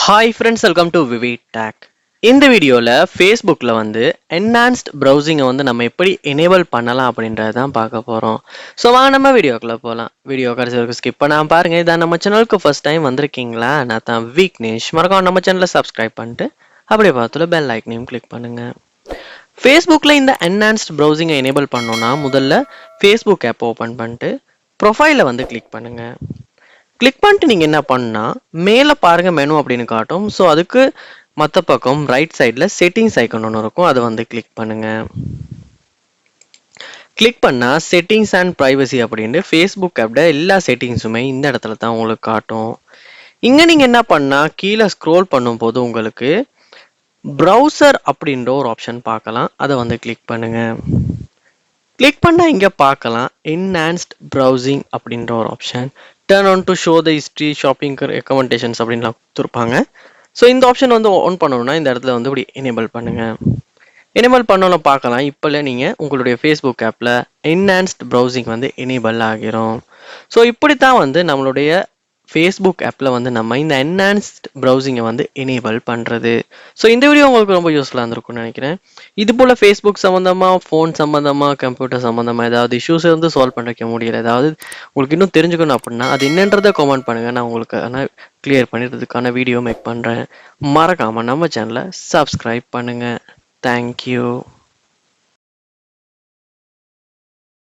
Hi friends, welcome to VV tech. இந்த வீடியோவில் ஃபேஸ்புக்கில் வந்து என்ஹான்ஸ்ட் ப்ரௌசிங்கை வந்து நம்ம எப்படி எனேபிள் பண்ணலாம் அப்படின்றத தான் பார்க்க போகிறோம். ஸோ வாங்க நம்ம வீடியோக்குள்ளே போகலாம். வீடியோ கடைசி வரைக்கும் ஸ்கிப் பண்ணாமல் பாருங்கள். இதான் நம்ம சேனலுக்கு ஃபர்ஸ்ட் டைம் வந்திருக்கீங்களா? நான் தான் விக்னேஷ். மறக்காம நம்ம சேனலை சப்ஸ்கிரைப் பண்ணிட்டு அப்படியே பார்த்துல பெல் ஐக்கனையும் கிளிக் பண்ணுங்கள். ஃபேஸ்புக்கில் இந்த என்ஹான்ஸ்ட் ப்ரௌசிங்கை எனேபிள் பண்ணோன்னா முதல்ல ஃபேஸ்புக் ஆப் ஓப்பன் பண்ணிட்டு ப்ரொஃபைலை வந்து கிளிக் பண்ணுங்கள். கிளிக் பண்ணிட்டு நீங்கள் என்ன பண்ணால் மேலே பாருங்கள் மெனு அப்படின்னு காட்டும். ஸோ அதுக்கு மற்ற பக்கம் ரைட் சைடில் செட்டிங்ஸ் ஐக்கன் ஒன்று இருக்கும், அதை வந்து கிளிக் பண்ணுங்கள். கிளிக் பண்ணால் செட்டிங்ஸ் அண்ட் ப்ரைவசி அப்படின்னு ஃபேஸ்புக் ஆப்போட எல்லா செட்டிங்ஸுமே இந்த இடத்துல தான் உங்களுக்கு காட்டும். இங்கே நீங்கள் என்ன பண்ணால் கீழே ஸ்க்ரோல் பண்ணும்போது உங்களுக்கு ப்ரௌசர் அப்படின்ற ஒரு ஆப்ஷன் பார்க்கலாம், அதை வந்து கிளிக் பண்ணுங்கள். கிளிக் பண்ணால் இங்கே பார்க்கலாம் என்ஹான்ஸ்ட் ப்ரௌசிங் அப்படின்ற ஒரு option. Turn on to show the history shopping recommendations அப்படின்லாம் கொடுத்துருப்பாங்க. ஸோ இந்த ஆப்ஷன் வந்து ஆன் பண்ணணும்னா இந்த இடத்துல வந்து இப்படி எனேபிள் பண்ணுங்கள். எனேபிள் பண்ணணும் பார்க்கலாம். இப்போல நீங்கள் உங்களுடைய ஃபேஸ்புக் ஆப்பில் என்ஹான்ஸ்ட் ப்ரௌசிங் வந்து எனேபிள் ஆகிரும். ஸோ இப்படி தான் வந்து நம்மளுடைய ஃபேஸ்புக் ஆப்பில் வந்து நம்ம இந்த என்ஹான்ஸ்ட் ப்ரௌசிங்கை வந்து எனேபிள் பண்ணுறது. ஸோ இந்த வீடியோ உங்களுக்கு ரொம்ப யூஸ்ஃபுல்லாக இருந்திருக்கும்னு நினைக்கிறேன். இது போல் ஃபேஸ்புக் சம்மந்தமாக, ஃபோன் சம்மந்தமாக, கம்ப்யூட்டர் சம்மந்தமாக ஏதாவது இஷ்யூஸை வந்து சால்வ் பண்ணிக்க முடியல, ஏதாவது உங்களுக்கு இன்னும் தெரிஞ்சுக்கணும் அப்படின்னா அது என்னன்றதை கமெண்ட் பண்ணுங்கள். நான் உங்களுக்கு ஆனால் கிளியர் பண்ணிடுறதுக்கான வீடியோ மேக் பண்ணுறேன். மறக்காமல் நம்ம சேனலை சப்ஸ்கிரைப் பண்ணுங்கள். தேங்க்யூ.